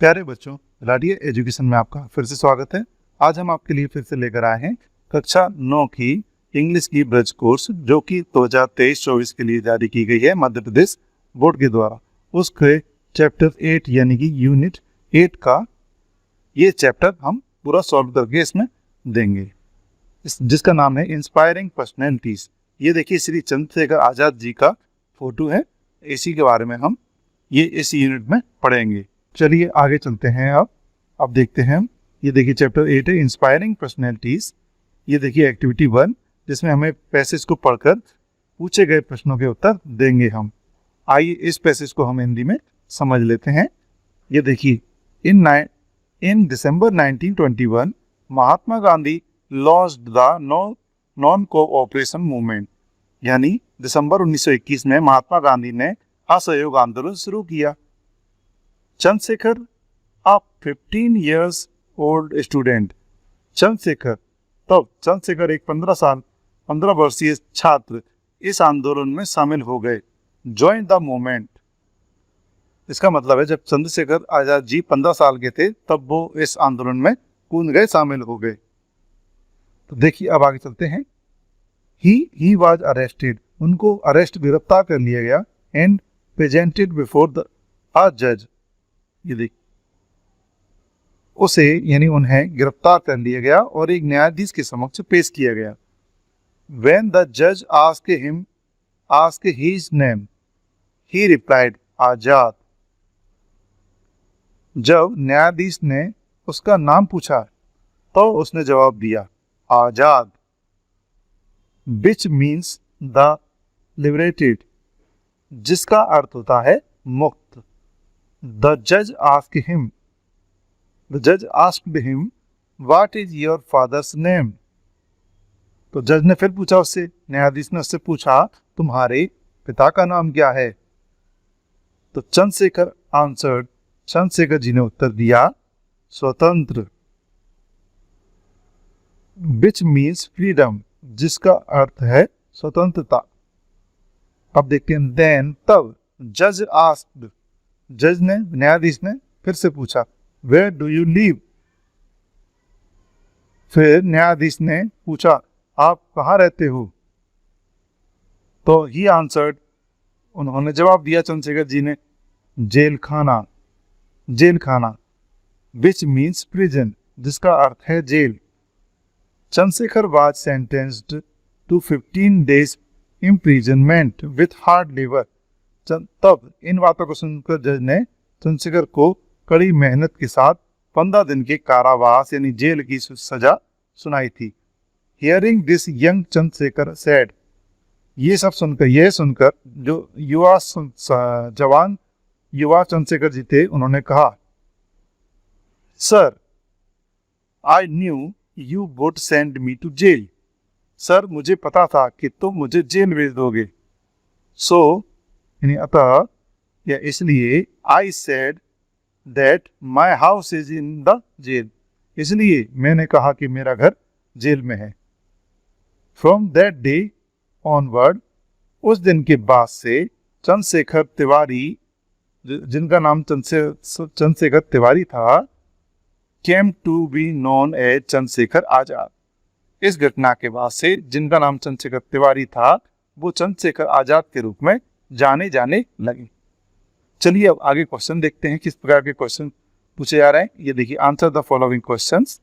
प्यारे बच्चों, लाडिया एजुकेशन में आपका फिर से स्वागत है। आज हम आपके लिए फिर से लेकर आए हैं कक्षा 9 की इंग्लिश की ब्रज कोर्स, जो कि 2023-24 के लिए जारी की गई है मध्य प्रदेश बोर्ड के द्वारा। उसके चैप्टर 8 यानी कि यूनिट 8 का ये चैप्टर हम पूरा सॉल्व करके इसमें देंगे, जिसका नाम है इंस्पायरिंग पर्सनैलिटीज। ये देखिए श्री चंद्रशेखर आजाद जी का फोटो है, इसी के बारे में हम ये इस यूनिट में पढ़ेंगे। चलिए आगे चलते हैं। अब देखते हैं। ये देखिए चैप्टर 8 है इंस्पायरिंग पर्सनैलिटीज। ये देखिए एक्टिविटी 1, जिसमें हमें पैसेज को पढ़कर पूछे गए प्रश्नों के उत्तर देंगे हम। आइए इस पैसेज को हम हिंदी में समझ लेते हैं। ये देखिए, in December 1921 Mahatma Gandhi launched the non cooperation movement, यानी दिसंबर 1921 में महात्मा गांधी ने असहयोग आंदोलन शुरू किया। Chandrashekhar, a 15 years old student, Chandrashekhar एक 15 वर्षीय छात्र इस आंदोलन में शामिल हो गए। ज्वाइन द मूवमेंट, इसका मतलब है जब चंद्रशेखर आजाद जी 15 साल के थे तब वो इस आंदोलन में कूद गए, शामिल हो गए। तो देखिए अब आगे चलते हैं। ही वाज अरेस्टेड, उनको गिरफ्तार कर लिया गया। एंड प्रेजेंटेड बिफोर अ जज, ये देखिए उसे यानी उन्हें गिरफ्तार कर लिया गया और एक न्यायाधीश के समक्ष पेश किया गया। When the judge asked his name, he replied, आजाद। जब न्यायाधीश ने उसका नाम पूछा तो उसने जवाब दिया आजाद। Which means the liberated, जिसका अर्थ होता है मुक्त। The judge asked him, what is your father's name? तो जज ने फिर पूछा उससे, न्यायाधीश ने उससे पूछा तुम्हारे पिता का नाम क्या है? तो चंद्रशेखर जी ने उत्तर दिया स्वतंत्र। Which means freedom, जिसका अर्थ है स्वतंत्रता। अब देखते हैं then, तब न्यायाधीश ने फिर से पूछा Where do you live? फिर न्यायाधीश ने पूछा आप कहाँ रहते हो? तो he answered, उन्होंने जवाब दिया चंद्रशेखर जी ने जेल खाना। Which means prison, जिसका अर्थ है jail. Chandrashekhar was sentenced to 15 days imprisonment with hard labor। तब इन बातों को सुनकर जज ने चंद्रशेखर को कड़ी मेहनत के साथ 15 दिन के कारावास यानी जेल की सजा सुनाई थी। Hearing this young Chandrashekhar said, यह सुनकर जो युवा चंद्रशेखर जी थे उन्होंने कहा sir, I knew you would send me to jail. Sir, मुझे पता था कि तुम मुझे जेल भेज दोगे। सो यानी अतः या इसलिए I said that my house is in the jail, इसलिए मैंने कहा कि मेरा घर जेल में है। फ्रॉम दैट डे ऑनवर्ड, उस दिन के बाद से चंद्रशेखर तिवारी, जिनका नाम चंद्रशेखर तिवारी था, came to be known as Chandrashekhar Azad. इस घटना के बाद से जिनका नाम चंद्रशेखर तिवारी था वो चंद्रशेखर आजाद के रूप में जाने लगे। चलिए अब आगे क्वेश्चन देखते हैं किस प्रकार के क्वेश्चन पूछे जा रहे हैं। ये देखिए, आंसर द फॉलोइंग क्वेश्चंस।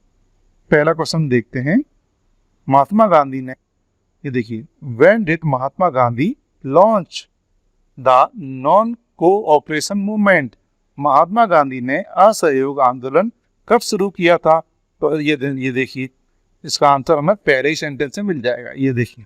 पहला क्वेश्चन देखते हैं। महात्मा गांधी ने, ये देखिए, when did Mahatma Gandhi launch the non cooperation movement, Mahatma Gandhi ने असहयोग आंदोलन कब शुरू किया था? तो ये देखिए, इसका आंसर हमें पहले ही सेंटेंस से मिल जाएगा। ये देखिए,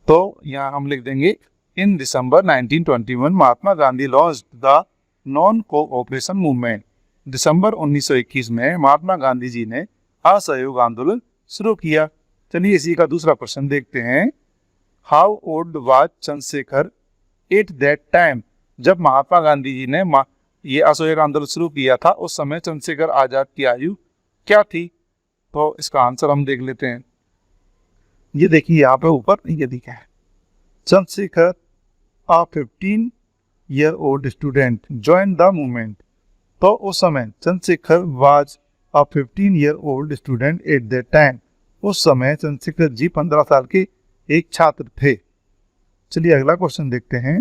तो यहाँ हम लिख देंगे in December 1921 Mahatma Gandhi launched the non cooperation movement. दिसंबर 1921 में महात्मा गांधी जी ने असहयोग आंदोलन शुरू किया। चलिए इसी का दूसरा क्वेश्चन देखते हैं। How old was Chandrashekhar at that time, जब महात्मा गांधी जी ने ये असहयोग आंदोलन शुरू किया था उस समय चंद्रशेखर आजाद की आयु क्या थी? तो इसका आंसर हम देख लेते हैं। ये देखिए यहाँ पे ऊपर ये दिखा है, Chandrashekhar a 15-year-old student joined the movement। तो उस समय Chandrashekhar was a 15-year-old student at that time. उस समय चंद्रशेखर जी 15 साल के एक छात्र थे। चलिए अगला क्वेश्चन देखते हैं।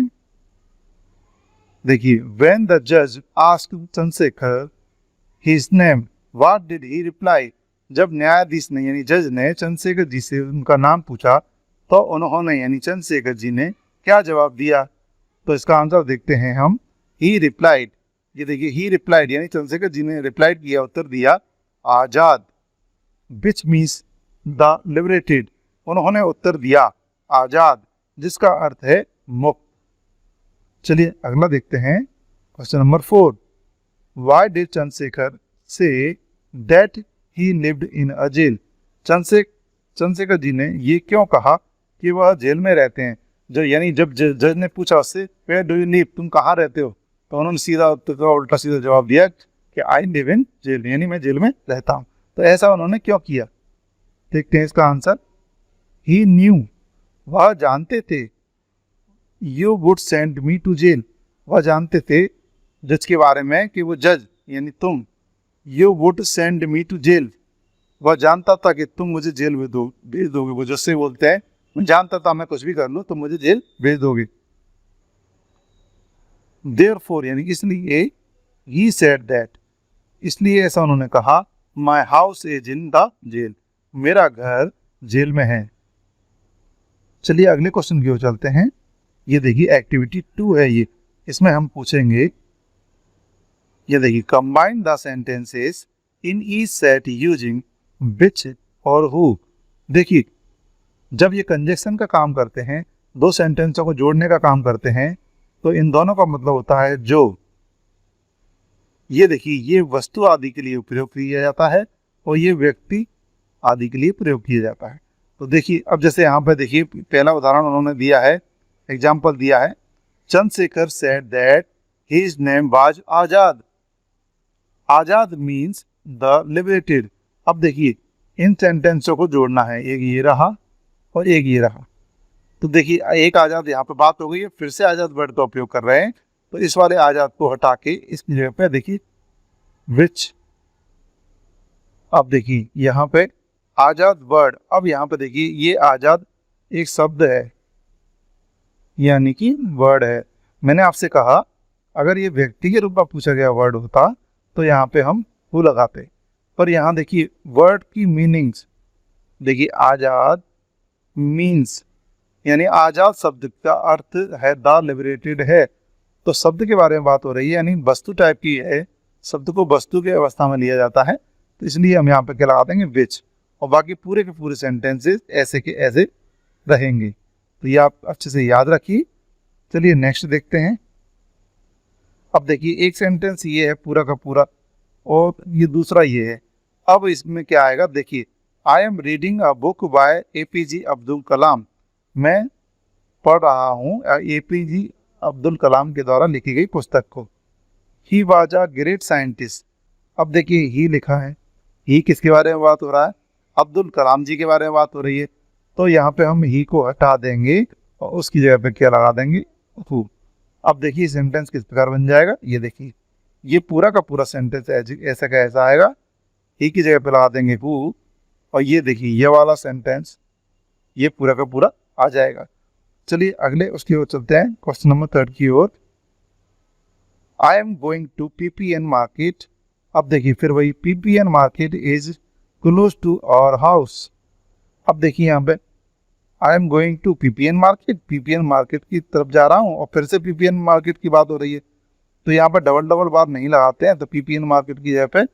देखिए, व्हेन द जज asked Chandrashekhar his name what did he reply. जब न्यायाधीश ने यानी जज ने चंद्रशेखर जी से उनका नाम पूछा तो उन्होंने यानी चंद्रशेखर जी ने क्या जवाब दिया। तो इसका आंसर देखते हैं हम। ही रिप्लाइड, ये देखिए ही रिप्लाइड यानी चंद्रशेखर जी ने रिप्लाइड किया, उत्तर दिया आजाद, विच मीन्स द लिबरेटेड। उन्होंने उत्तर दिया आजाद, जिसका अर्थ है मुक्त। चलिए अगला देखते हैं question number 4। Why did Chandrashekhar say that he lived in a jail. Chandrashekhar ji ने ये क्यों कहा कि वह जेल में रहते हैं। जो यानी जब जज ने पूछा उससे वेयर डू यू लिव, तुम कहाँ रहते हो, तो उन्होंने सीधा उल्टा सीधा जवाब दिया कि आई लिव इन जेल, यानी मैं जेल में रहता हूँ। तो ऐसा उन्होंने क्यों किया, देखते हैं इसका आंसर। ही न्यू, वह जानते थे। You would send me to jail, वह जानते थे जज के बारे में कि वो जज यानी तुम, you would send me to jail, वह जानता था कि तुम मुझे जेल में भेज दोगे। वो जज से बोलते हैं मैं जानता था मैं कुछ भी कर लूँ तो मुझे जेल भेज दोगे। देयरफॉर यानी इसलिए, ही सेड दैट, इसलिए ऐसा उन्होंने कहा, my house is in the jail, मेरा घर जेल में है। चलिए अगले क्वेश्चन की ओर चलते हैं। ये देखिए एक्टिविटी 2 है ये, इसमें हम पूछेंगे, ये देखिए combine the sentences in each set using which और हु। देखिए जब ये कंजक्शन का काम करते हैं, दो सेंटेंसों को जोड़ने का काम करते हैं, तो इन दोनों का मतलब होता है जो। ये देखिए ये वस्तु आदि के लिए प्रयोग किया जाता है और ये व्यक्ति आदि के लिए प्रयोग किया जाता है। तो देखिए अब जैसे यहाँ पे देखिए पहला उदाहरण उन्होंने दिया है, एग्जाम्पल दिया है, Chandrashekhar said that his name was Azad. Azad means the liberated. अब देखिए इन सेंटेंसों को जोड़ना है, एक ये रहा और एक ये रहा। तो देखिए एक आजाद यहाँ पे बात हो गई है, फिर से आजाद वर्ड का उपयोग कर रहे हैं, तो इस वाले आजाद को हटा के इसकी जगह पे देखिए विच। अब देखिए यहाँ पे आजाद वर्ड, अब यहाँ पे देखिए ये आजाद एक शब्द है यानी कि वर्ड है। मैंने आपसे कहा अगर ये व्यक्ति के रूप में पूछा गया वर्ड होता तो यहाँ पे हम हु लगाते, पर यहाँ देखिए वर्ड की मीनिंग्स देखिए, आजाद मीन्स यानी आजाद शब्द का अर्थ है द लिबरेटेड है। तो शब्द के बारे में बात हो रही है यानी वस्तु टाइप की है, शब्द को वस्तु की अवस्था में लिया जाता है, तो इसलिए हम यहाँ पे क्या लगा देंगे विच, और बाकी पूरे के पूरे सेंटेंसेस ऐसे के ऐसे रहेंगे। तो ये आप अच्छे से याद रखिए। चलिए नेक्स्ट देखते हैं। अब देखिए एक सेंटेंस ये है पूरा का पूरा और ये दूसरा ये है। अब इसमें क्या आएगा, देखिए I am reading a book by APJ Abdul Kalam. मैं पढ़ रहा हूँ APJ अब्दुल कलाम के द्वारा लिखी गई पुस्तक को। He was a great scientist. अब देखिए ही लिखा है, ही किसके बारे में बात हो रहा है, अब्दुल कलाम जी के बारे में बात हो रही है, तो यहाँ पे हम ही को हटा देंगे और उसकी जगह पे क्या लगा देंगे हु। अब देखिए सेंटेंस किस प्रकार बन जाएगा, ये देखिए ये पूरा का पूरा सेंटेंस ऐसा का ऐसा आएगा, ही की जगह पे लगा देंगे हु, और ये देखिए ये वाला सेंटेंस ये पूरा का पूरा आ जाएगा। चलिए अगले उसकी ओर चलते हैं, क्वेश्चन नंबर 3 की ओर। I am going to PPN market. अब देखिए फिर वही PPN market is close to our house. अब देखिए यहाँ पे I am going to PPN market, PPN market की तरफ जा रहा हूँ और फिर से PPN मार्केट की बात हो रही है, तो यहाँ पे डबल डबल बात नहीं लगाते हैं। तो PPN मार्केट की जगह पे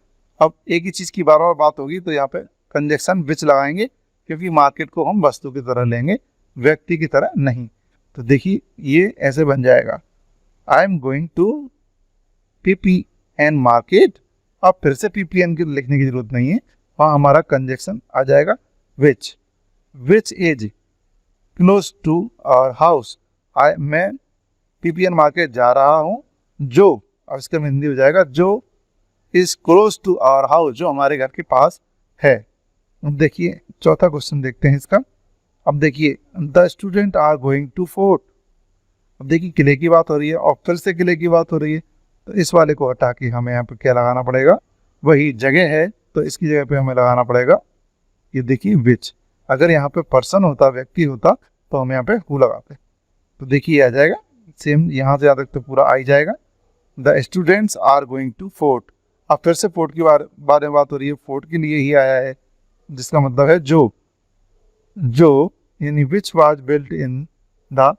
अब एक ही चीज़ की बार बार बात होगी तो यहाँ पे कंजक्शन विच लगाएंगे, क्योंकि मार्केट को हम वस्तु की तरह लेंगे, व्यक्ति की तरह नहीं। तो देखिए ये ऐसे बन जाएगा, I am going to PPN market. अब फिर से PPN की लिखने की जरूरत नहीं है, वहाँ हमारा कंजक्शन आ जाएगा which. Which is close to our house. मैं PPN मार्केट जा रहा हूँ जो, अब इसका हिंदी हो जाएगा जो is close to our house, जो हमारे घर के पास है। अब देखिए चौथा क्वेश्चन देखते हैं इसका। अब देखिए the student are going to fort. अब देखिए किले की बात हो रही है और फिर से किले की बात हो रही है, तो इस वाले को हटा के हमें यहाँ पे क्या लगाना पड़ेगा, वही जगह है तो इसकी जगह पे हमें लगाना पड़ेगा, ये देखिए विच। अगर यहाँ पे पर्सन होता, व्यक्ति होता, तो हम यहाँ पे हु लगाते। तो देखिए आ जाएगा सेम, यहाँ से तक तो पूरा आ ही जाएगा। The students are going to fort. अब फिर से फोर्ट की बारे में बात हो रही है, फोर्ट के लिए ही आया है, जिसका मतलब है जो यानी which was built in the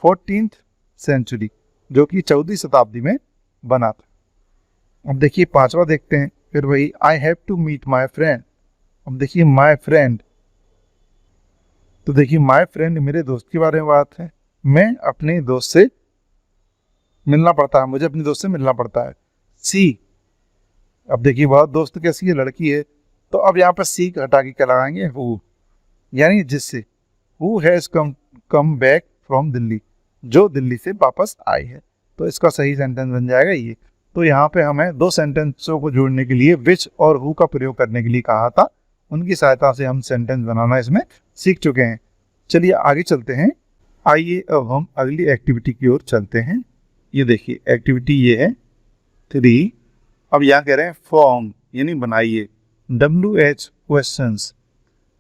14th century, जो कि 14वीं शताब्दी में बना था। अब देखिए पांचवा देखते हैं, फिर वही I have to meet my friend. अब देखिए माई फ्रेंड, तो देखिए माई फ्रेंड मेरे दोस्त के बारे में बात है, मैं अपने दोस्त से मिलना पड़ता है, मुझे अपने दोस्त से मिलना पड़ता है। सी, अब देखिए बहुत दोस्त कैसी है, लड़की है, तो अब यहाँ पर सी हटा के क्या लगाएंगे, हु, यानी जिससे, who has come back from Delhi, जो दिल्ली से वापस आई है। तो इसका सही सेंटेंस बन जाएगा ये। तो यहाँ पे हमें दो सेंटेंसों को जोड़ने के लिए विच और हु का प्रयोग करने के लिए कहा था, उनकी सहायता से हम सेंटेंस बनाना इसमें सीख चुके हैं। चलिए आगे चलते हैं। आइए अब हम अगली एक्टिविटी की ओर चलते हैं। ये देखिए एक्टिविटी ये है 3। अब यहाँ कह रहे हैं फॉर्म यानी बनाइए WH क्वेश्चंस,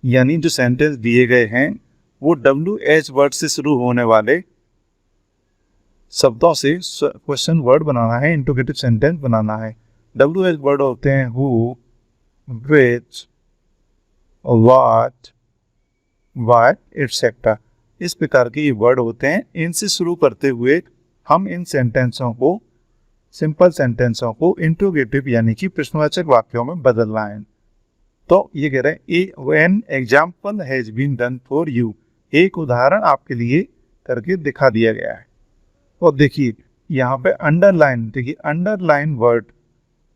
यानी जो सेंटेंस दिए गए हैं वो WH वर्ड से शुरू होने वाले शब्दों से क्वेश्चन वर्ड बनाना है, इंटरोगेटिव सेंटेंस बनाना है। WH वर्ड होते हैं who, which, what, what etcetera. इस प्रकार के ये वर्ड होते हैं। इनसे शुरू करते हुए हम इन सेंटेंसों को, सिंपल सेंटेंसों को इंटरोगेटिव यानी कि प्रश्नवाचक वाक्यों में बदलना है। तो ये कह रहे हैं an example has been done for you, एक उदाहरण आपके लिए करके दिखा दिया गया है। और देखिए यहाँ पे अंडरलाइन, देखिए अंडरलाइन वर्ड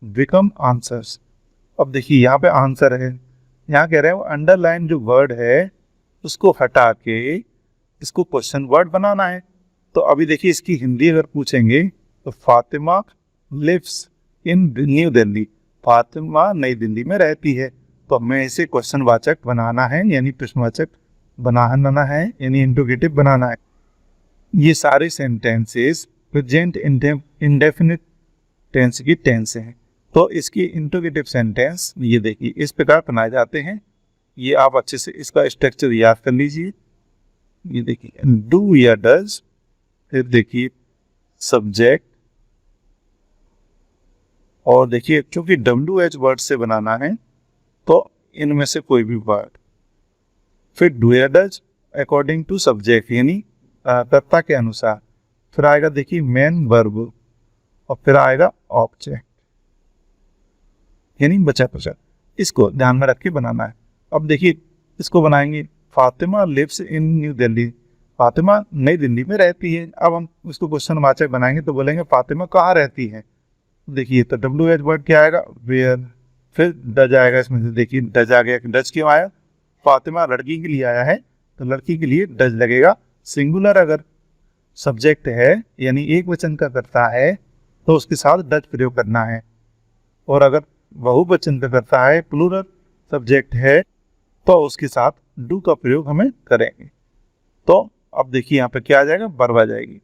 बिकम आंसर्स। अब देखिए यहाँ पे आंसर है, यहाँ कह रहे हैं वो अंडरलाइन जो वर्ड है उसको हटा के इसको क्वेश्चन वर्ड बनाना है। तो अभी देखिए इसकी हिंदी अगर पूछेंगे तो Fatima lives in new Delhi, Fatima नई दिल्ली में रहती है। तो हमें इसे क्वेश्चन वाचक बनाना है, यानी प्रश्नवाचक बनाना है, यानी इंटरोगेटिव बनाना है। ये सारे सेंटेंसेस प्रेजेंट इंडेफिनिट टेंस की टेंस हैं। तो इसकी इंटरोगेटिव सेंटेंस ये देखिए इस प्रकार बनाए जाते हैं। ये आप अच्छे से इसका स्ट्रक्चर याद कर लीजिए। ये देखिए डू या डज, फिर देखिए सब्जेक्ट, और देखिए क्योंकि WH वर्ड से बनाना है तो इनमें से कोई भी वर्ड, फिर डू या डज अकॉर्डिंग टू सब्जेक्ट यानी कर्ता के अनुसार, फिर आएगा देखिए मेन वर्ब, और फिर आएगा ऑब्जेक्ट यानी बचा कुचा। इसको ध्यान में रख के बनाना है। अब देखिए इसको बनाएंगे Fatima lives in new Delhi, Fatima नई दिल्ली में रहती है। अब हम इसको क्वेश्चन वाचक बनाएंगे तो बोलेंगे फातिमा कहाँ रहती है। देखिए तो WH वर्ड क्या आएगा, वेयर, फिर डज आएगा इसमें से। देखिए डज आ गया, डज क्यों आया, फातिमा लड़की के लिए आया है तो लड़की के लिए डज लगेगा। सिंगुलर अगर सब्जेक्ट है यानी एक वचन का करता है तो उसके साथ डज प्रयोग करना है, और अगर बहुवचन का करता है, प्लूरल सब्जेक्ट है, तो उसके साथ डू का प्रयोग हमें करेंगे। तो अब देखिए यहाँ पे क्या आ जाएगा, वर्ब आ जाएगी।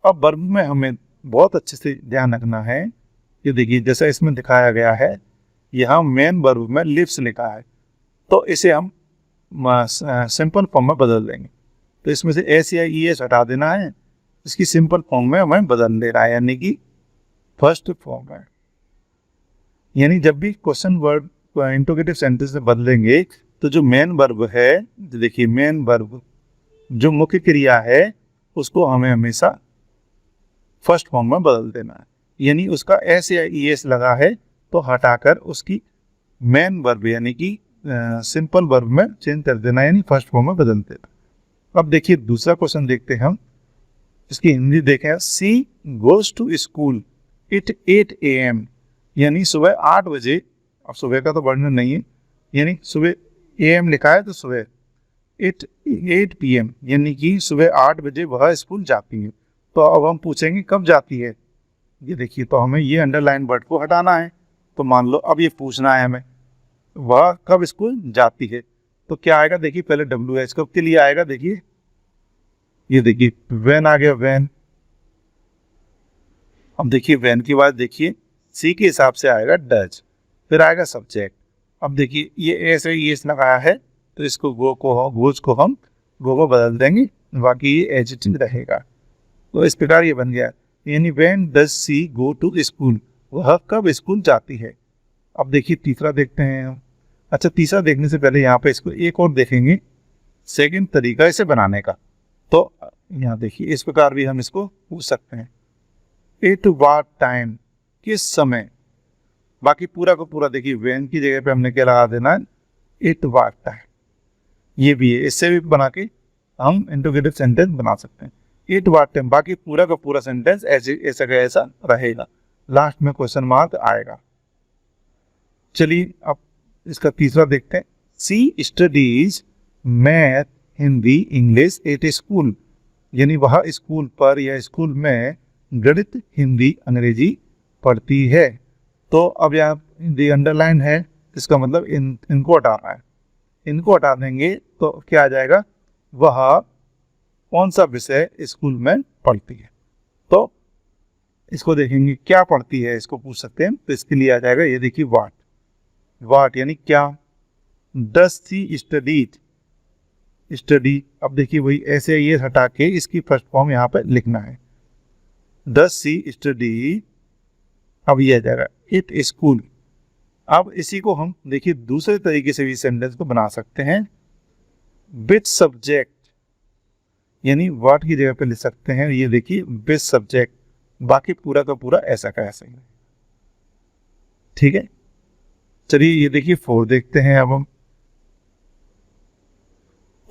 अब वर्ब में हमें बहुत अच्छे से ध्यान रखना है। ये देखिए जैसा इसमें दिखाया गया है, यहाँ मेन वर्ब में लिव्स लिखा है, तो इसे हम सिंपल फॉर्म में बदल देंगे। तो इसमें से एस या ई एस हटा देना है, इसकी सिंपल फॉर्म में हमें बदल देना है, यानी कि फर्स्ट फॉर्म है। यानी जब भी क्वेश्चन वर्ड इंटरोगेटिव सेंटेंस में बदलेंगे तो जो मेन वर्ब है, देखिए मेन वर्ब जो मुख्य क्रिया है उसको हमें हमेशा फर्स्ट फॉर्म में बदल देना है। यानी उसका एस या ई एस लगा है तो हटाकर उसकी मेन वर्ब यानी कि सिंपल वर्ब में चेंज कर देना, यानी फर्स्ट फॉर्म में बदल देना। अब देखिए दूसरा क्वेश्चन देखते हैं हम, इसकी हिंदी देखें। She goes to school at 8 AM, यानी सुबह 8 बजे। अब सुबह का तो वर्णन नहीं है, यानी सुबह AM लिखा है तो सुबह 8 PM, यानी कि सुबह 8 बजे वह स्कूल जाती है। तो अब हम पूछेंगे कब जाती है। ये देखिए तो हमें ये अंडरलाइन वर्ड को हटाना है। तो मान लो अब ये पूछना है हमें वह कब स्कूल जाती है, तो क्या आएगा, देखिए पहले WH कब के लिए आएगा। देखिए ये देखिए व्हेन आ गया, व्हेन, अब देखिए वैन की बात देखिए, सी के हिसाब से आएगा डज, फिर आएगा सब्जेक्ट। अब देखिए ये ऐसे ये लगाया है तो इसको गोज को हम गो को बदल देंगे, बाकी ये एडिटिंग रहेगा। तो इस प्रकार ये बन गया, यानी when does she go to school, वह कब स्कूल जाती है। अब देखिए तीसरा देखते हैं हम। अच्छा, तीसरा देखने से पहले यहाँ पे इसको एक और देखेंगे, सेकंड तरीका इसे बनाने का। तो यहाँ देखिए इस प्रकार भी हम इसको पूछ सकते हैं, एट व्हाट टाइम, किस समय। बाकी पूरा को पूरा देखिए व्हेन की जगह पे हमने क्या लगा देना है, एट व्हाट टाइम। ये भी है, इससे भी बना के हम इंटरोगेटिव सेंटेंस बना सकते हैं, एट व्हाट टाइम। बाकी पूरा का पूरा सेंटेंस ऐसे ऐसा का ऐसा रहेगा, लास्ट में क्वेश्चन मार्क आएगा। चलिए अब इसका तीसरा देखते हैं, she studies math Hindi English at school, यानी वह स्कूल पर या स्कूल में गणित हिंदी अंग्रेजी पढ़ती है। तो अब यहाँ दी अंडरलाइन है, इसका मतलब इनको हटाना है, इनको हटा देंगे तो क्या आ जाएगा, वह कौन सा विषय स्कूल में पढ़ती है। तो इसको देखेंगे क्या पढ़ती है, इसको पूछ सकते हैं। तो इसके लिए आ जाएगा, ये देखिए व्हाट, व्हाट यानी क्या। Does she studied, study. अब देखिए वही ऐसे ये हटा के इसकी फर्स्ट फॉर्म यहाँ पे लिखना है, डज सी स्टडी। अब ये आ जाएगा इट स्कूल। अब इसी को हम देखिए दूसरे तरीके से भी सेंटेंस को बना सकते हैं, विच सब्जेक्ट, यानी व्हाट की जगह पे लिख सकते हैं, ये देखिए विच सब्जेक्ट। बाकी पूरा का पूरा ऐसा का ऐसा ही, ठीक है। चलिए ये देखिए 4 देखते हैं अब हम।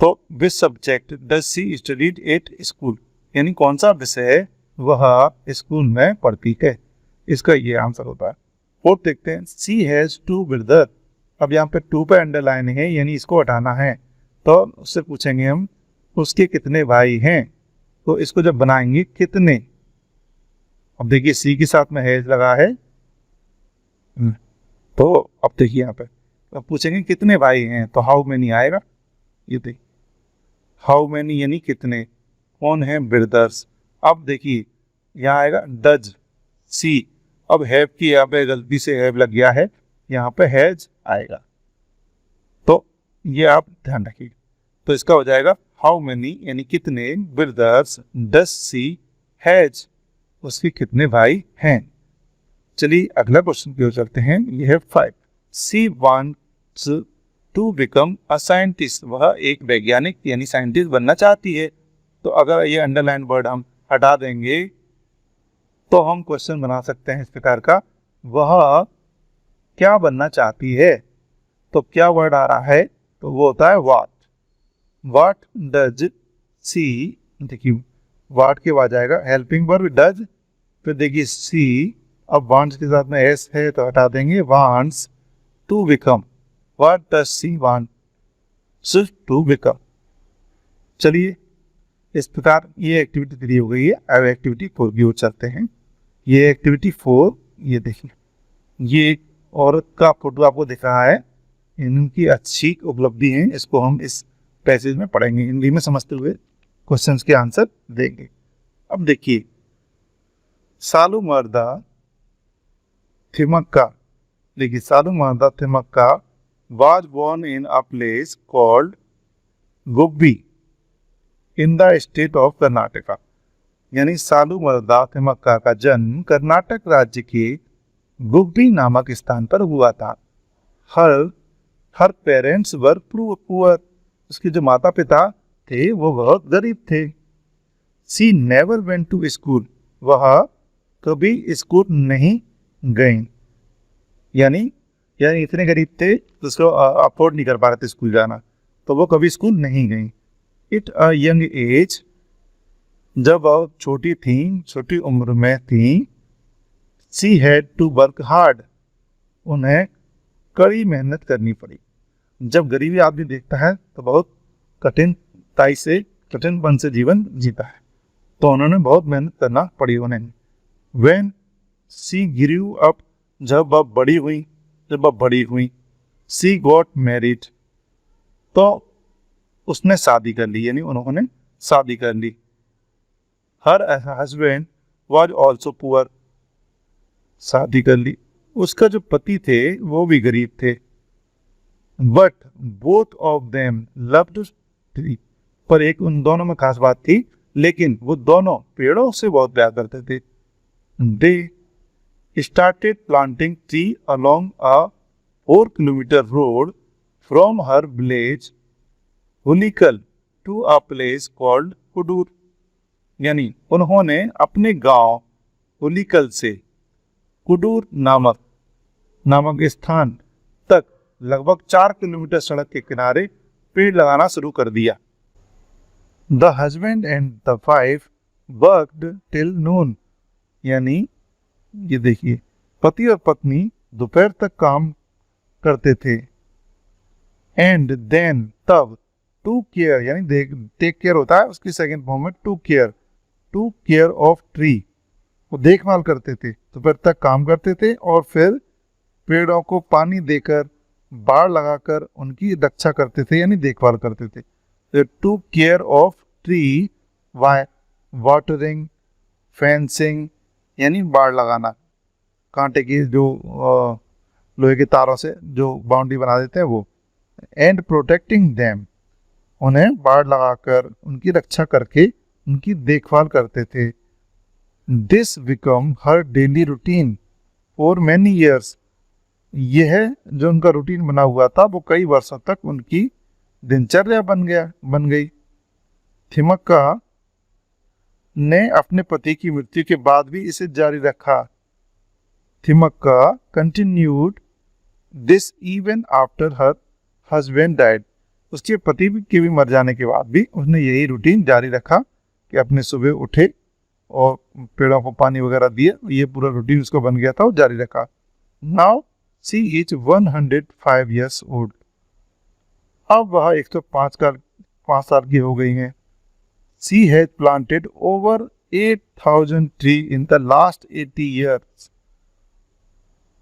तो which subject does she studied at school, यानी कौन सा विषय वह स्कूल में पढ़ती है, इसका ये आंसर होता है। 4 देखते हैं, सी हैज 2 ब्रदर। अब यहाँ पे 2 पे अंडरलाइन है, यानी इसको हटाना है। तो उससे पूछेंगे हम उसके कितने भाई हैं, तो इसको जब बनाएंगे कितने। अब देखिए सी के साथ में हैज लगा है, तो अब देखिए यहाँ पे अब पूछेंगे कितने भाई हैं, तो हाउ मेनी आएगा। ये देखिए हाउ मेनी यानी कितने, कौन है ब्रदर्स। अब देखिए यहाँ आएगा डज सी। अब हैव की यहाँ पे गलती से हैव लग गया है, यहाँ पे हैज आएगा, तो ये आप ध्यान रखिए। तो इसका हो जाएगा हाउ मेनी यानी कितने ब्रदर्स डज सी हैज, उसके कितने भाई हैं। चलिए अगला क्वेश्चन की ओर चलते हैं, ये है 5, she wants to become a scientist, वह एक वैज्ञानिक यानी साइंटिस्ट बनना चाहती है। तो अगर ये अंडरलाइन वर्ड हम हटा देंगे तो हम क्वेश्चन बना सकते हैं इस प्रकार का, वह क्या बनना चाहती है। तो क्या वर्ड आ रहा है, तो वो होता है व्हाट। व्हाट डज सी, देखिए व्हाट के बाद जाएगा हेल्पिंग वर्ब डज, फिर देखिए सी। अब वांट्स के साथ में एस है तो हटा देंगे, wants to become. What does she wants to become. चलिए इस प्रकार ये एक्टिविटी 3 हो गई है। अब एक्टिविटी 4 की ओर चलते हैं। ये एक्टिविटी 4, ये देखिए ये एक औरत का फोटो आपको दिख रहा है, इनकी अच्छी उपलब्धि है, इसको हम इस पैसेज में पढ़ेंगे, हिंदी में समझते हुए क्वेश्चंस के आंसर देंगे। अब देखिए सालू मर्दा थिमक्का, देखिए सालू मर्दा Thimmakka was born in a place called Gubbi in the state of Karnataka, यानी सालू मर्दा थिमक्का का जन्म कर्नाटक राज्य के गुब्बी नामक स्थान पर हुआ था। हर पेरेंट्स वर पुअर, उसके जो माता पिता थे वो बहुत गरीब थे। सी नेवर वेंट टू स्कूल, वह कभी स्कूल नहीं गई, यानी इतने गरीब थे तो उसको अफोर्ड नहीं कर पा रहे थे स्कूल जाना, तो वो कभी स्कूल नहीं गई। इट अ यंग एज, जब वह छोटी थी, छोटी उम्र में थी। She had to work hard, उन्हें कड़ी मेहनत करनी पड़ी। जब गरीबी आदमी देखता है तो बहुत कठिनपन से जीवन जीता है, तो उन्होंने बहुत मेहनत करना पड़ी उन्हें। When सी grew up, जब वह बड़ी हुई, सी गॉट मैरिड, तो उसने शादी कर ली, यानी उन्होंने शादी कर ली। Her husband was also poor, शादी कर ली। उसका जो पति थे वो भी गरीब थे। But both of them loved tree, पर एक उन दोनों में खास बात थी, लेकिन वो दोनों पेड़ों से बहुत प्यार करते थे। They started planting tree along a 4 kilometre road from her village Hulikal to a place called Kudur, यानी उन्होंने अपने गांव हुलिकल से कुडूर नामक स्थान तक लगभग 4 किलोमीटर सड़क के किनारे पेड़ लगाना शुरू कर दिया। The husband and the wife worked till नून, यानी ये देखिए पति और पत्नी दोपहर तक काम करते थे। एंड देन तब टू केयर, यानी टेक केयर होता है, उसकी सेकंड फॉर्म में टू केयर ऑफ ट्री, वो देखभाल करते थे, दोपहर तक काम करते थे और फिर पेड़ों को पानी देकर बाड़ लगाकर उनकी रक्षा करते थे, यानी देखभाल करते थे। To care of tree, watering, fencing, यानी बाड़ लगाना, कांटे की जो लोहे के तारों से जो बाउंड्री बना देते हैं वो। एंड प्रोटेक्टिंग देम, उन्हें बाड़ लगाकर उनकी रक्षा करके उनकी देखभाल करते थे। This become her daily routine for many years, यह जो उनका रूटीन बना हुआ था वो कई वर्षों तक उनकी दिनचर्या बन गई। थिमक्का ने अपने पति की मृत्यु के बाद भी इसे जारी रखा। Thimmakka continued this even after her husband died, उसके पति के भी मर जाने के बाद भी उसने यही रूटीन जारी रखा कि अपने सुबह उठे और पेड़ों को पानी वगैरह दिए, ये पूरा रूटीन उसको बन गया था, वो जारी रखा। Now she is 105 years old, अब वह 105 साल की हो गई हैं। She has planted over 8,000 tree in the last 80 years,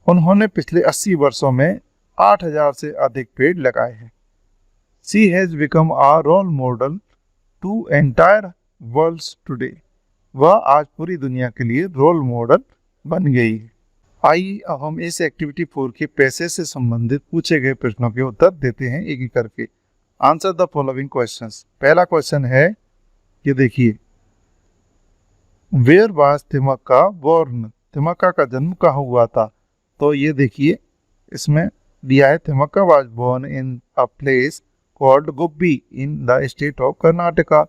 उन्होंने पिछले 80 वर्षों में 8,000 से अधिक पेड़ लगाए हैं। She has become a role model to entire world today, वह आज पूरी दुनिया के लिए रोल मॉडल बन गई है। आइए अब हम इस एक्टिविटी 4 के पैसे से संबंधित पूछे गए प्रश्नों के उत्तर देते हैं एक एक करके। Answer the following questions. पहला क्वेश्चन है, ये देखिए, where was Thimmakka born, Thimmakka का जन्म कहाँ हुआ था? तो ये देखिए इसमें दिया है, Thimmakka was born in a place called Gubbi in the state of Karnataka.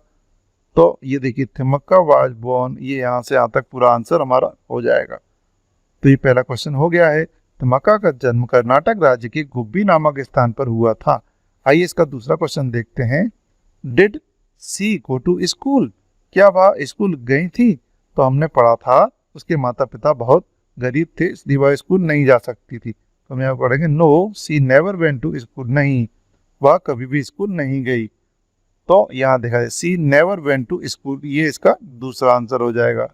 तो ये देखिए थिमक्का वाज बोर्न, ये यहाँ से यहाँ तक पूरा आंसर हमारा हो जाएगा। तो ये पहला क्वेश्चन हो गया है। थिमक्का का जन्म कर्नाटक राज्य के गुब्बी नामक स्थान पर हुआ था। आइए इसका दूसरा क्वेश्चन देखते हैं। Did she go to school, क्या वह स्कूल गई थी? तो हमने पढ़ा था उसके माता पिता बहुत गरीब थे, इसलिए वह स्कूल नहीं जा सकती थी। तो हम यहाँ पढ़ेंगे no she never went to school, नहीं वह कभी भी स्कूल नहीं गई। तो यहाँ देखा जाए सी नेवर वेंट टू स्कूल, ये इसका दूसरा आंसर हो जाएगा।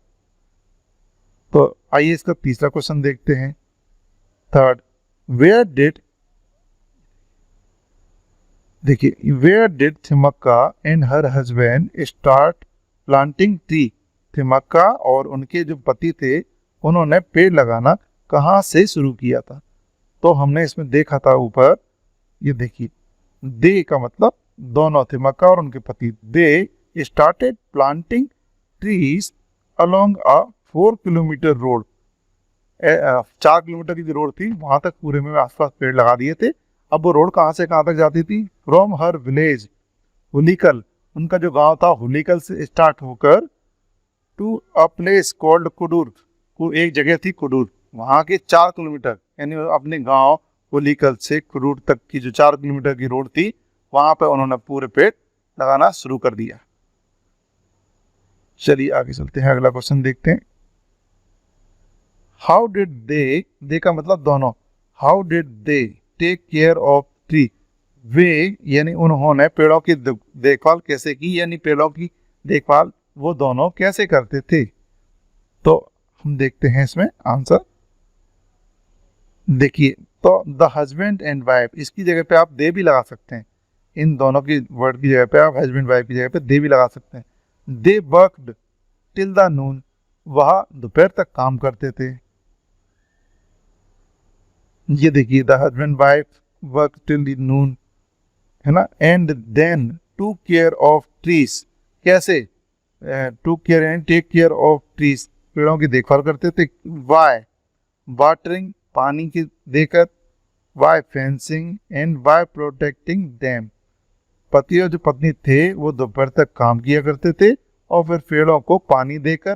तो आइए इसका तीसरा क्वेश्चन देखते हैं। थर्ड, वेयर डिड, देखिए where did Thimmakka and her husband start planting tree, Thimmakka और उनके जो पति थे उन्होंने पेड़ लगाना कहाँ से शुरू किया था? तो हमने इसमें देखा था ऊपर, ये देखिए दे का मतलब दोनों, थिमक्का और उनके पति, दे started planting trees along a 4 kilometre road, 4 kilometre की जो रोड थी वहां तक पूरे में आसपास पेड़ लगा दिए थे। अब वो रोड कहाँ से कहाँ तक जाती थी? फ्रॉम हर विलेज हुलिकल, उनका जो गांव था हुलिकल से स्टार्ट होकर टू अ प्लेस कॉल्ड कुडूर, एक जगह थी कुडूर, वहाँ के 4 किलोमीटर, यानी अपने गांव हुलिकल से कुडूर तक की जो 4 किलोमीटर की रोड थी वहां पर उन्होंने पूरे पेड़ लगाना शुरू कर दिया। चलिए आगे चलते हैं, अगला क्वेश्चन देखते हैं। हाउ डिड दे का मतलब दोनों, how did they take care of tree, वे यानी उन्होंने पेड़ों की देखभाल कैसे की, यानी पेड़ों की देखभाल वो दोनों कैसे करते थे? तो हम देखते हैं इसमें आंसर। देखिए तो द हस्बैंड एंड वाइफ, इसकी जगह पे आप दे भी लगा सकते हैं, इन दोनों की वर्ड की जगह पे आप हस्बैंड वाइफ की जगह पे दे भी लगा सकते हैं। They worked till the noon, वह दोपहर तक काम करते थे। ये देखिए, the husband wife work till the noon, है ना, and then to care of trees. कैसे? To care and take care of trees, पेड़ों की देखभाल करते थे। वाई? वाटरिंग, पानी की देकर। By fencing and by protecting them. पति और जो पत्नी थे वो दोपहर तक काम किया करते थे और फिर पेड़ों को पानी देकर,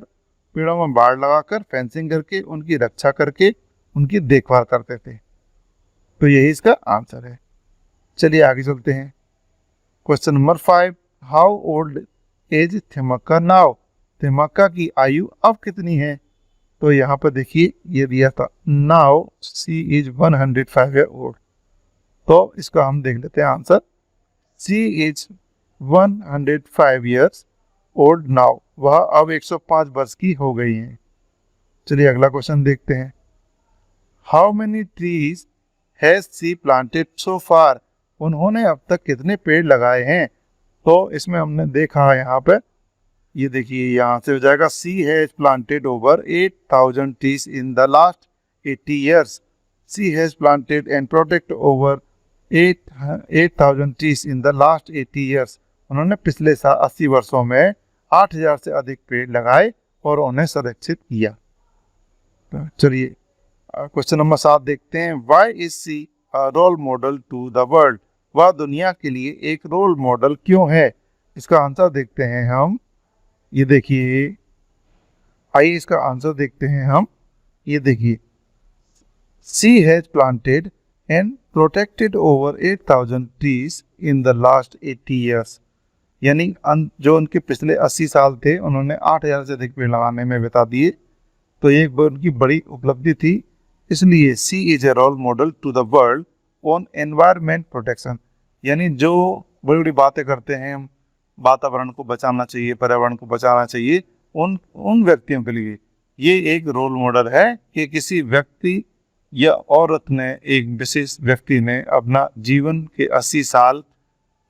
पेड़ों में बाड़ लगाकर, फेंसिंग करके, उनकी रक्षा करके उनकी देखभाल करते थे। तो यही इसका आंसर है। चलिए आगे चलते हैं। Question number 5, how old age Thimmakka now? Thimmakka की आयु अब कितनी है? तो यहाँ पर देखिए ये दिया था, now she is 105 year old. तो इसका हम देख लेते हैं answer. She is 105 years old now, वह अब 105 वर्ष की हो गई हैं। चलिए अगला क्वेश्चन देखते हैं। How many trees has she planted so far? उन्होंने अब तक कितने पेड़ लगाए हैं? तो इसमें हमने देखा यहाँ पे, ये देखिए यहाँ से हो जाएगा, she has planted over 8,000 trees in the last 80 years. She has planted and protect over 8,000 trees in the last 80 years. उन्होंने पिछले 80 वर्षों में 8,000 से अधिक पेड़ लगाए और उन्हें संरक्षित किया। तो चलिए क्वेश्चन नंबर 7 देखते हैं। Why is she a role model to the world? वह दुनिया के लिए एक रोल मॉडल क्यों है? इसका आंसर देखते हैं हम। ये देखिए, आइए इसका आंसर देखते हैं हम। ये देखिए, she has planted and protected over 8,000 trees in the last 80 years. यानी जो उनके पिछले 80 साल थे उन्होंने 8,000 से अधिक पेड़ लगाने में बिता दिए। तो ये उनकी बड़ी उपलब्धि थी। इसलिए she is a role model to the world on environment protection. यानी जो बड़ी बड़ी बातें करते हैं हम, वातावरण को बचाना चाहिए, पर्यावरण को बचाना चाहिए, उन व्यक्तियों के लिए ये एक रोल मॉडल है कि किसी व्यक्ति या औरत ने, एक विशेष व्यक्ति ने अपना जीवन के 80 साल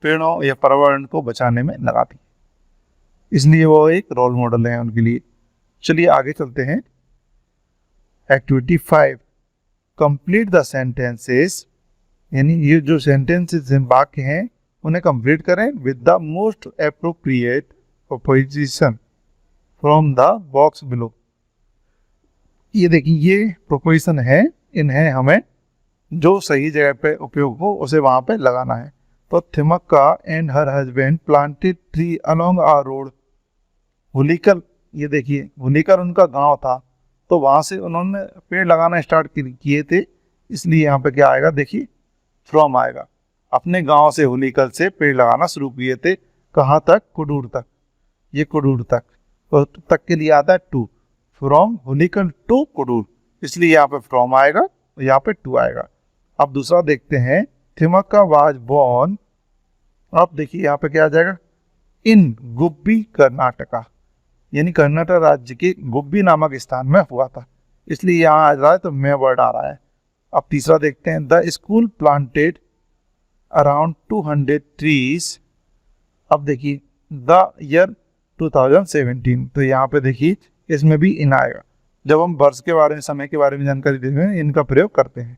पेड़ों या पर्यावरण को बचाने में लगा दी, इसलिए वो एक रोल मॉडल है उनके लिए। चलिए आगे चलते हैं। Activity 5, complete the sentences. यानी ये जो सेंटेंसेस हैं, वाक्य हैं, उन्हें कंप्लीट करें with the most appropriate proposition from the box below. ये देखिए, ये प्रोपोजिशन है, इन्हें हमें जो सही जगह पे उपयोग हो उसे वहां पे लगाना है। तो Thimmakka and her husband planted tree along our road. Hulikal, ये देखिए हुलीकर उनका गांव था, तो वहां से उन्होंने पेड़ लगाना स्टार्ट किए थे, इसलिए यहाँ पे क्या आएगा, देखिए फ्रॉम आएगा। अपने गांव से, हुलीकर से पेड़ लगाना शुरू किए थे। कहाँ तक? कुडूर तक। ये कुडूर तक, तो तक के लिए आता है टू, फ्रॉम हुलीकर टू कुडूर, इसलिए यहाँ पे फ्रॉम आएगा, यहाँ पे टू आएगा। अब दूसरा देखते हैं। थिमक्का वाज बोर्न, अब देखिए यहाँ पे क्या आ जाएगा, इन गुब्बी कर्नाटका। यानी कर्नाटक राज्य के गुब्बी नामक स्थान में हुआ था, इसलिए यहाँ आ रहा है, तो मैं वर्ड आ रहा है। अब तीसरा देखते हैं। The school planted around 200 trees. अब देखिए द ईयर 2017, तो यहाँ पे देखिए इसमें भी इन आएगा। जब हम वर्ष के बारे में, समय के बारे में जानकारी देते हैं, इनका प्रयोग करते हैं।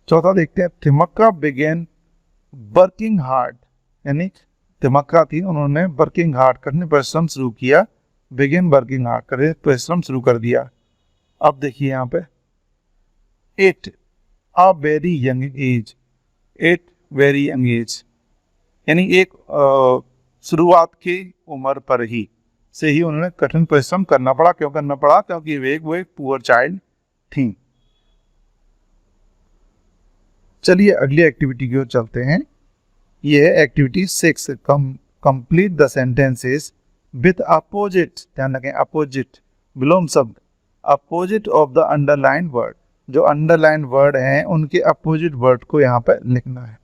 चौथा देखते हैं। Thimmakka begun working hard. यानी थिमक्का थी, उन्होंने वर्किंग हार्ड करने, परिश्रम शुरू किया। बिगेन वर्किंग हार्ड करे, परिश्रम शुरू कर दिया। अब देखिए यहाँ पे at a very young age, at very young age, यानी एक शुरुआत की उम्र पर ही से ही उन्होंने कठिन परिश्रम करना पड़ा। क्यों करना पड़ा? क्योंकि वो एक पुअर चाइल्ड थी। चलिए अगली एक्टिविटी की ओर चलते हैं। ये है activity 6, complete the sentences with opposite. ध्यान रखें, अपोजिट विलोम शब्द, opposite of the underline word. जो अंडरलाइन वर्ड हैं उनके अपोजिट वर्ड को यहाँ पर लिखना है।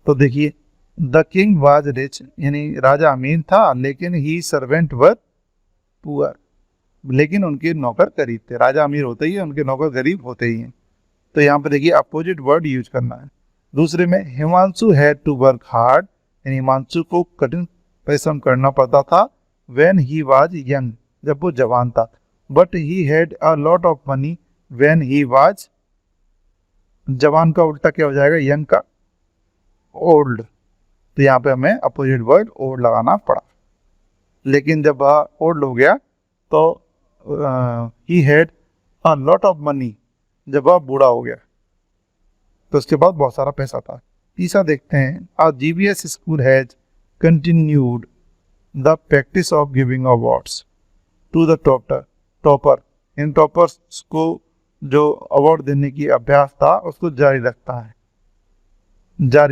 तो देखिए, द किंग वाज रिच, यानी राजा अमीर था, लेकिन ही सर्वेंट वर पुअर, लेकिन उनके नौकर गरीब थे। राजा अमीर होते ही उनके नौकर गरीब होते ही हैं। तो यहाँ पे देखिए अपोजिट वर्ड यूज करना है। दूसरे में Himanshu had to work hard, यानी हिमांशु को कठिन परिश्रम करना पड़ता था। व्हेन ही वाज यंग, जब वो जवान था। But he had a lot of money when he was जवान का उल्टा क्या हो जाएगा, यंग का ओल्ड, तो यहाँ पे हमें अपोजिट वर्ड ओल्ड लगाना पड़ा। लेकिन जब ओल्ड हो गया तो he had a lot of money, जब वह बूढ़ा हो गया तो उसके पास बहुत सारा पैसा था। तीसरा देखते हैं, a GVS school has continued the practice of giving awards to the topper. इन टॉपर्स को जो अवार्ड देने की अभ्यास था उसको जारी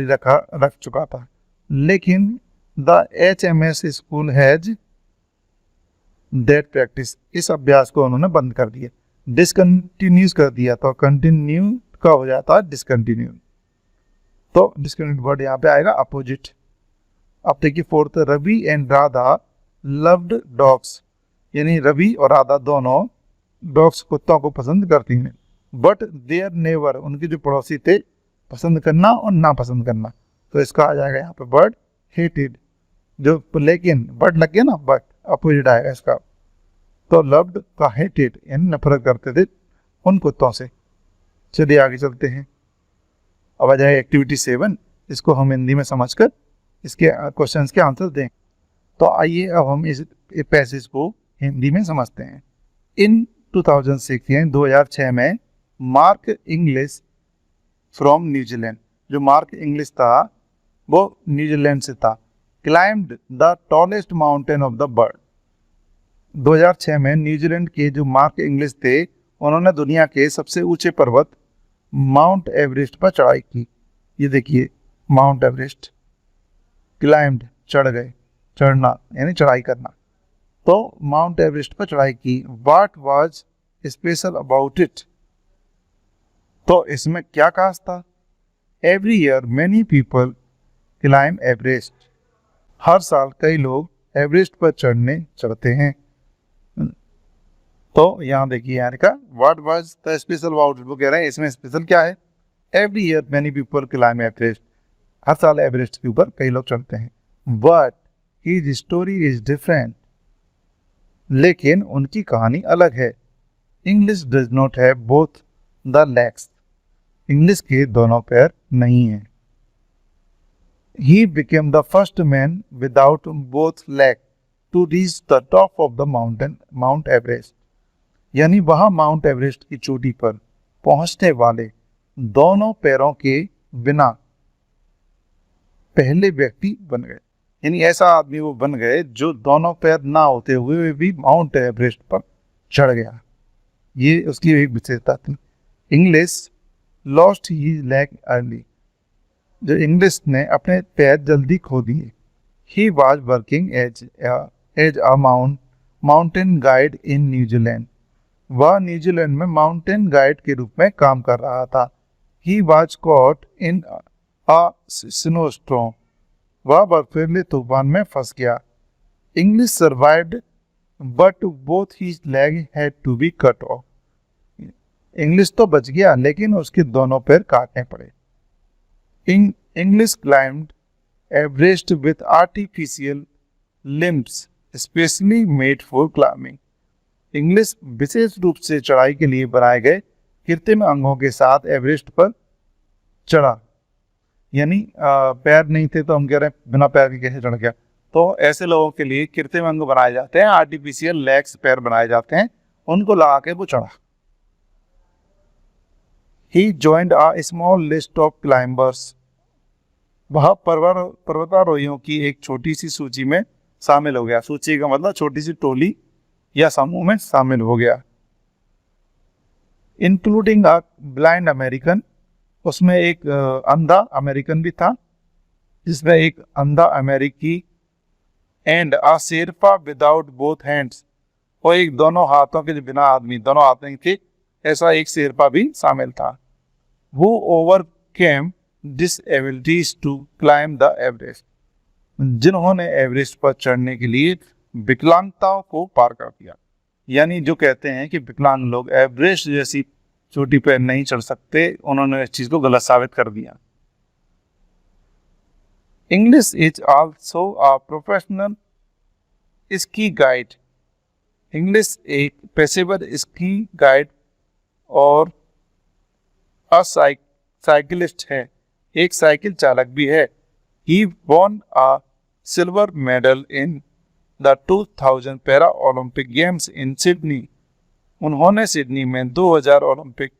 रख चुका था। लेकिन the HMS school has that practice, इस अभ्यास को उन्होंने बंद कर दिया, डिसकंटिन्यूज कर दिया। तो कंटिन्यू का हो जाता है डिसकंटिन्यू, तो डिसकंटिन्यू वर्ड यहाँ पे आएगा अपोजिट। अब देखिए fourth, Ravi and Radha loved dogs, यानी रवि और राधा दोनों डॉग्स कुत्तों को पसंद करती हैं। बट देयर नेवर, उनके जो पड़ोसी थे, पसंद करना और ना पसंद करना, तो इसका आ जाएगा यहाँ पे वर्ड हेटेड। जो लेकिन बट लग गया ना, बट अपोजिट आएगा इसका। तो लव्ड का हेटेड, यानी नफरत करते थे उन कुत्तों से। चलिए आगे चलते हैं। अब आ जाए एक्टिविटी 7, इसको हम हिंदी में समझकर इसके क्वेश्चंस के आंसर दें। तो आइए अब हम इस पैसेज को हिंदी में समझते हैं। इन 2006 यानी 2006 में मार्क इंग्लिश फ्रॉम न्यूजीलैंड, जो मार्क इंग्लिश था वो न्यूजीलैंड से था, climbed the tallest mountain of the world. 2006 में न्यूजीलैंड के जो मार्क इंग्लिश थे, उन्होंने दुनिया के सबसे ऊंचे पर्वत माउंट एवरेस्ट पर चढ़ाई की। ये देखिए माउंट एवरेस्ट, क्लाइम्ड चढ़ गए, चढ़ना यानी चढ़ाई करना। तो माउंट एवरेस्ट पर चढ़ाई की। What was special about it, तो इसमें क्या खास था। Every year many people climb Everest, हर साल कई लोग एवरेस्ट पर चढ़ते हैं। तो यहाँ देखिए यहाँ का what was the special about it, वो कह रहे हैं इसमें स्पेशल क्या है। Every year many people climb Everest, हर साल एवरेस्ट के ऊपर कई लोग चढ़ते हैं। But his story is different, लेकिन उनकी कहानी अलग है। Inglis does not have both the legs, Inglis के दोनों पैर नहीं हैं। He became the first man without both leg to reach the top of the mountain mount Everest, यानी वह माउंट एवरेस्ट की चोटी पर पहुंचने वाले दोनों पैरों के बिना पहले व्यक्ति बन गए। यानी ऐसा आदमी वो बन गए जो दोनों पैर ना होते हुए भी माउंट एवरेस्ट पर चढ़ गया। ये उसकी एक विशेषता थी। Inglis lost his leg early, जो इंग्लिश ने अपने पैर जल्दी खो दिए। He was working as a mountain guide in New Zealand, वह न्यूजीलैंड में माउंटेन गाइड के रूप में काम कर रहा था। He was caught in a snowstorm, वह बर्फीले तूफान में फंस गया। Inglis survived but both his leg had to be cut off, Inglis तो बच गया लेकिन उसके दोनों पैर काटने पड़े। Inglis climbed Everest with artificial limbs specially made for climbing, Inglis विशेष रूप से चढ़ाई के लिए बनाए गए कृत्रिम अंगों के साथ एवरेस्ट पर चढ़ा। यानी पैर नहीं थे तो हम कह रहे हैं बिना पैर के कैसे चढ़ गया। तो ऐसे लोगों के लिए कृत्रिम अंग बनाए जाते हैं, आर्टिफिशियल लेग्स पैर बनाए जाते हैं, उनको लगा के वो चढ़ा। He joined a small list of climbers, वह पर्वतारोहियों की एक छोटी सी सूची में शामिल हो गया। सूची का मतलब छोटी सी टोली या समूह में शामिल हो गया। इंक्लूडिंग अ ब्लाइंड अमेरिकन, उसमें एक अंधा अमेरिकन भी था, जिसमें एक अंधा अमेरिकी, and a Sherpa without both hands, और एक दोनों हाथों के बिना आदमी, दोनों हाथ नहीं थे, ऐसा एक शेरपा भी शामिल था। वो overcame disabilities to climb the Everest, जिन्होंने एवरेस्ट पर चढ़ने के लिए विकलांगताओं को पार कर दिया। यानी जो कहते हैं कि विकलांग लोग एवरेस्ट जैसी चोटी पर नहीं चढ़ सकते, उन्होंने इस चीज को गलत साबित कर दिया। English is also a professional ski guide, English एक पेशेवर स्की गाइड और साइकिलिस्ट है, एक साइकिल चालक भी है। He won a silver medal in the 2000 para Olympic games in Sydney. उन्होंने सिडनी में 2000 ओलंपिक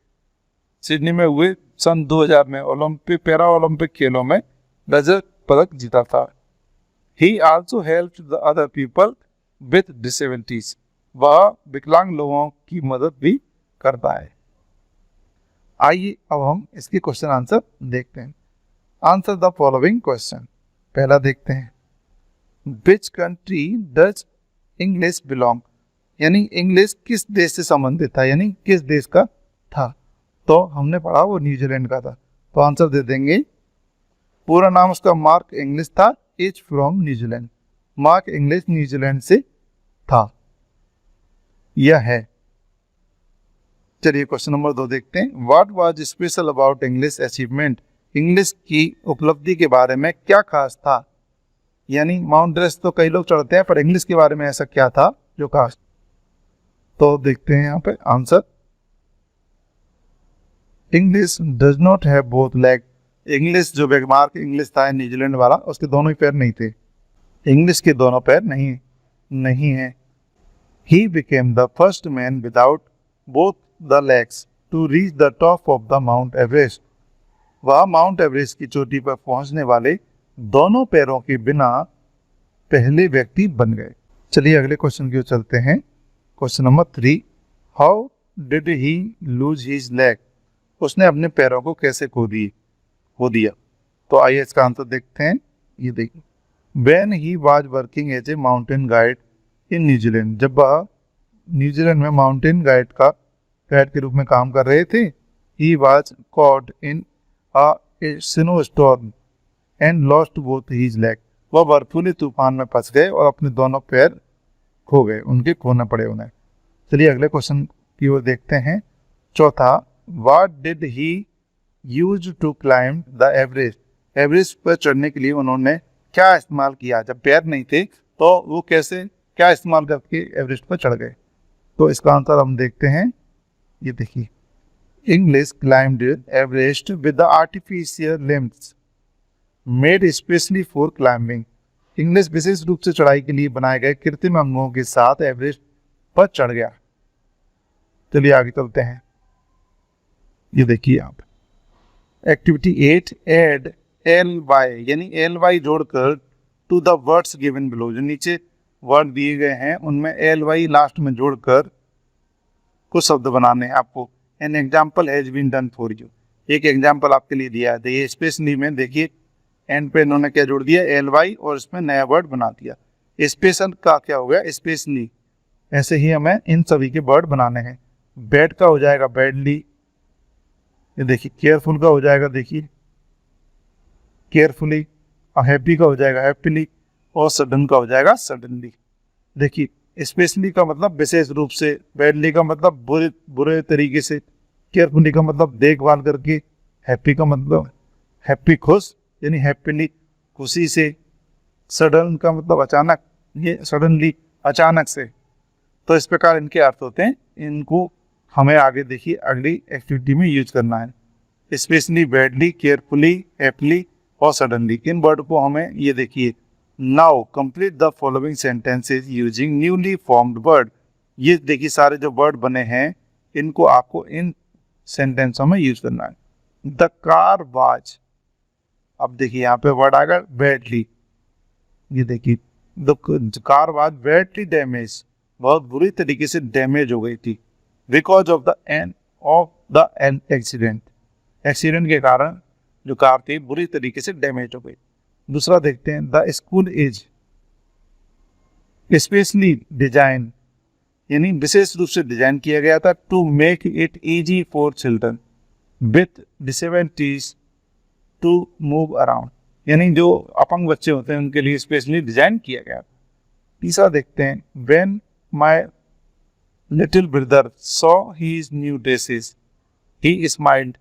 सिडनी में हुए सन 2000 में ओलंपिक पैरा ओलंपिक खेलों में रजत पदक जीता था। He also helped the other people with disabilities। वह विकलांग लोगों की मदद भी करता है। आइए अब हम इसके क्वेश्चन आंसर देखते हैं। Answer the following question. पहला देखते हैं, which country does English belong, यानी इंग्लिश किस देश से संबंधित था, यानी किस देश का था। तो हमने पढ़ा वो न्यूजीलैंड का था, तो आंसर दे देंगे। पूरा नाम उसका मार्क इंग्लिश था, is from New Zealand. Mark English New Zealand से था, यह है। चलिए क्वेश्चन नंबर 2 देखते हैं। What was special about English achievement, English की उपलब्धि के बारे में क्या खास था। यानी माउंट एवरेस्ट तो कई लोग चढ़ते हैं, पर इंग्लिश के बारे में ऐसा क्या था जो खास। तो देखते हैं यहाँ पे answer. English does not have both leg. English जो मार्क इंग्लिश था न्यूजीलैंड वाला, उसके दोनों ही पैर नहीं थे। इंग्लिश के दोनों पैर नहीं है। He became the first man without both the legs to reach the top of the Mount Everest. वह माउंट एवरेस्ट की चोटी पर पहुंचने वाले दोनों पैरों के बिना पहले व्यक्ति बन गए। चलिए अगले क्वेश्चन की ओर चलते हैं। Question number 3, how did he lose his leg, उसने अपने पैरों को कैसे खो दिया। तो आइए इसका आंसर देखते हैं। ये देखिए, when he was working as a mountain guide in New Zealand, जब वह न्यूजीलैंड में माउंटेन गाइड के रूप में काम कर रहे थे। ही was caught in a snow storm and lost both his leg, वह बर्फीले तूफान में फंस गए और अपने दोनों पैर खो गए, उनके खोने पड़े उन्हें। चलिए अगले क्वेश्चन की ओर देखते हैं। चौथा, what did he use to climb the Everest, Everest पर चढ़ने के लिए उन्होंने क्या इस्तेमाल किया। जब पैर नहीं थे तो वो क्या इस्तेमाल करके एवरेस्ट पर चढ़ गए। तो इसका आंसर हम देखते हैं। ये देखिए, Inglis climbed Everest with the artificial limbs made specially for climbing. Inglis विशेष रूप से चढ़ाई के लिए बनाए गए कृत्रिम अंगों के साथ एवरेस्ट पर चढ़ गया। चलिए आगे चलते हैं। ये देखिए आप, एक्टिविटी 8, एड ly, यानी ly जोड़कर to the words given below, जो नीचे वर्ड दिए गए हैं उनमें ly लास्ट में जोड़कर कुछ शब्द बनाने हैं आपको। An example has been done for you, एक एग्जाम्पल आपके लिए दिया है। ये स्पेशली में देखिए एंड पे इन्होंने क्या जोड़ दिया, ly, और इसमें नया वर्ड बना दिया। स्पेशल का क्या हो गया, स्पेशली। ऐसे ही हमें इन सभी के वर्ड बनाने हैं। बैड का हो जाएगा बैडली, ये देखिए। केयरफुल का हो जाएगा, देखिए केयरफुली। और हैप्पी का हो जाएगा हैप्पीली, और सडन का हो जाएगा सडनली। देखिए स्पेशली का मतलब विशेष रूप से, बैडली का मतलब बुरे तरीके से, केयरफुली का मतलब देखभाल करके, हैप्पी का मतलब हैप्पी खुश, यानी हैप्पीली खुशी से, सडन का मतलब अचानक, ये सडनली अचानक से। तो इस प्रकार इनके अर्थ होते हैं। इनको हमें आगे देखिए अगली एक्टिविटी में यूज करना है। स्पेशली, बैडली, केयरफुली, हैप्पीली और सडनली, इन वर्ड को हमें, ये देखिए, now complete the following sentences using newly formed word. ये देखिए सारे जो वर्ड बने हैं इनको आपको इन सेंटेंसों में यूज करना है। द कार वाज, अब देखिए यहाँ पे वर्ड आएगा बैडली। ये देखिए, the car was badly damage, बहुत बुरी तरीके से डैमेज हो गई थी। Because of the accident, accident के कारण जो कार थी बुरी तरीके से डैमेज हो गई। दूसरा देखते हैं, the school is specially design, यानी विशेष रूप से डिजाइन किया गया था to make it easy for children with disabilities to move around, यानी जो अपंग बच्चे होते हैं उनके लिए स्पेशली डिजाइन किया गया। तीसरा देखते हैं, when my little brother saw his new dresses he smiled,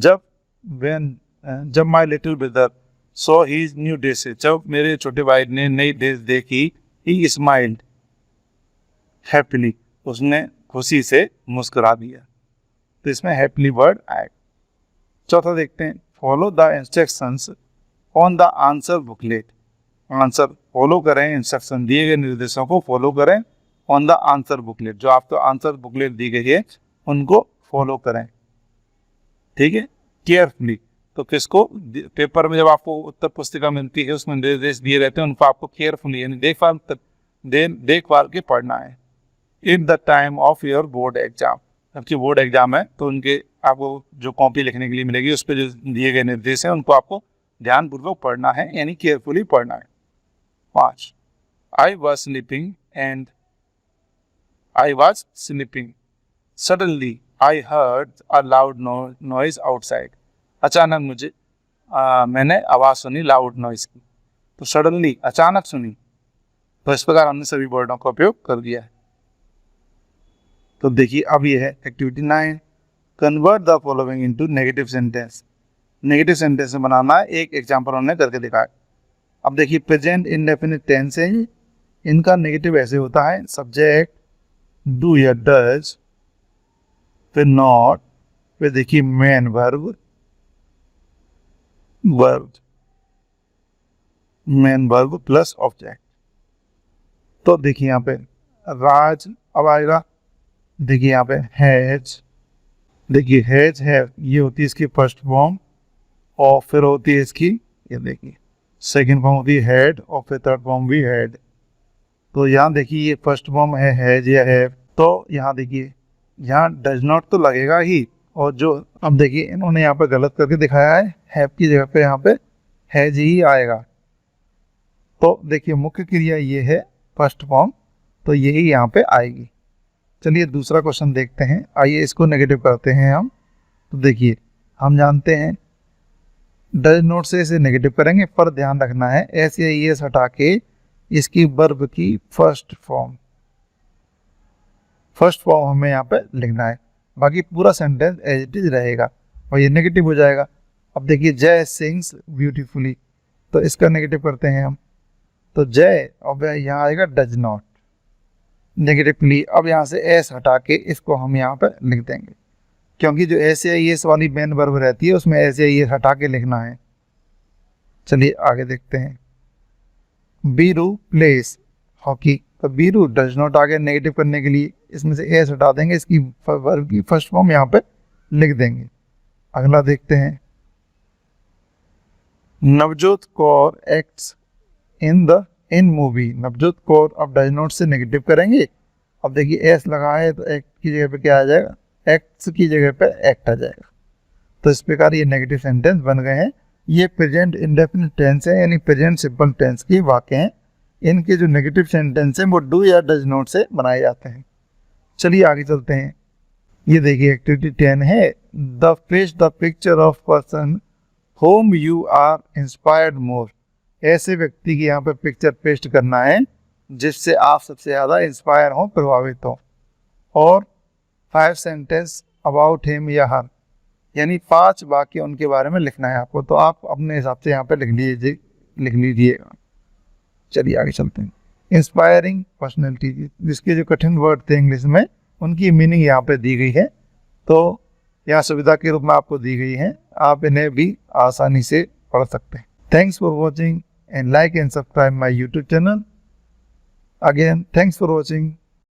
जब my little brother saw his new dresses, जब मेरे छोटे भाई ने नई ड्रेस देखी, ही स्माइल्ड हैप्पीली, उसने खुशी से मुस्कुरा दिया। तो इसमें हैप्पीली वर्ड आएगा। चौथा देखते हैं, follow the instructions on the answer booklet. Answer follow करें, इंस्ट्रक्शन दिए गए निर्देशों को फॉलो करें ऑन द आंसर बुकलेट, जो आपको आंसर बुकलेट दी गई है उनको फॉलो करें, ठीक है, केयरफुली। तो किसको, पेपर में जब आपको उत्तर पुस्तिका मिलती है उसमें निर्देश दिए रहते हैं, उनको आपको केयरफुली यानी देखभाल के पढ़ना है। In the time of your board exam, जबकि बोर्ड एग्जाम है तो उनके आपको जो कॉपी लिखने के लिए मिलेगी उस पर जो दिए गए निर्देश हैं उनको आपको ध्यानपूर्वक पढ़ना है, यानी केयरफुली पढ़ना है। 5. I was sleeping. Suddenly I heard a loud noise outside. अचानक मुझे मैंने आवाज़ सुनी लाउड नॉइज की। तो सडनली अचानक सुनी, तो इस प्रकार हमने सभी वर्डों का उपयोग कर दिया है। तो देखिए अब ये है activity 9, convert the following into negative sentence. Negative sentence में बनाना है, एक एग्जाम्पल उन्होंने करके दिखाया। अब देखिए प्रेजेंट इंडेफिनिट टेंस है, इनका नेगेटिव ऐसे होता है, सब्जेक्ट डू या डज, फिर नॉट, फिर देखिए मेन वर्ब प्लस ऑब्जेक्ट। तो देखिए यहाँ पे राज अब आएगा, देखिए यहाँ पे हैज, देखिए हैज है, ये होती है इसकी फर्स्ट फॉर्म, और फिर होती है इसकी, ये देखिए सेकंड फॉर्म होती है हैड, और फिर थर्ड फॉर्म भी हैड। तो यहाँ देखिए ये फर्स्ट फॉर्म है हैज या हैव, तो यहाँ देखिए यहाँ डज नॉट तो लगेगा ही, और जो अब देखिए इन्होंने यहाँ पे गलत करके दिखाया है, हैव की जगह पे यहाँ पे हैज ही आएगा। तो देखिए मुख्य क्रिया ये है फर्स्ट फॉर्म, तो यही यहाँ पे आएगी। चलिए दूसरा क्वेश्चन देखते हैं, आइए इसको नेगेटिव करते हैं हम। तो देखिए हम जानते हैं डज नॉट से इसे नेगेटिव करेंगे, पर ध्यान रखना है एस या एस हटा के इसकी वर्ब की फर्स्ट फॉर्म हमें यहाँ पे लिखना है, बाकी पूरा सेंटेंस एज इट इज रहेगा और ये नेगेटिव हो जाएगा। अब देखिए जय सिंग्स ब्यूटीफुली, तो इसका नेगेटिव करते हैं हम, तो जय अब यहाँ आएगा डज नॉट नेगेटिवली। अब यहाँ से एस हटा के इसको हम यहाँ पे लिख देंगे, क्योंकि जो एस या एस वाली मेन वर्ब रहती है उसमें एस या एस हटा के लिखना है। चलिए आगे देखते हैं, बीरू प्लेस हॉकी, तो बीरू डज नॉट आगे नेगेटिव करने के लिए इसमें से एस हटा देंगे, इसकी वर्ब की फर्स्ट फॉर्म यहाँ पे लिख देंगे। अगला देखते हैं, Navjot Kaur acts in movie, Navjot Kaur अब डज नॉट से नेगेटिव करेंगे। अब देखिए एस लगा है तो एक्ट की जगह पे क्या आ जाएगा, एक्ट्स की जगह पे एक्ट आ जाएगा। तो इस प्रकार ये नेगेटिव सेंटेंस बन गए हैं। ये प्रेजेंट इंडेफिनिट टेंस है, यानी प्रेजेंट सिंपल टेंस के वाक्य हैं। इनके जो नेगेटिव सेंटेंस हैं वो डू या डज नॉट से बनाए जाते हैं। चलिए आगे चलते हैं, ये देखिए एक्टिविटी 10 है, the paste the picture of person whom you are inspired more. ऐसे व्यक्ति की यहाँ पे पिक्चर पेस्ट करना है जिससे आप सबसे ज़्यादा इंस्पायर हो, प्रभावित हो, और 5 सेंटेंस अबाउट हिम या हर, यानी 5 वाक्य उनके बारे में लिखना है आपको। तो आप अपने हिसाब से यहाँ पे लिख लीजिएगा। चलिए आगे चलते हैं, इंस्पायरिंग पर्सनैलिटी, जिसके जो कठिन वर्ड थे इंग्लिश में उनकी मीनिंग यहाँ पे दी गई है, तो यहाँ सुविधा के रूप में आपको दी गई है, आप इन्हें भी आसानी से पढ़ सकते हैं। Thanks for watching and like and subscribe my YouTube channel. Again, thanks for watching.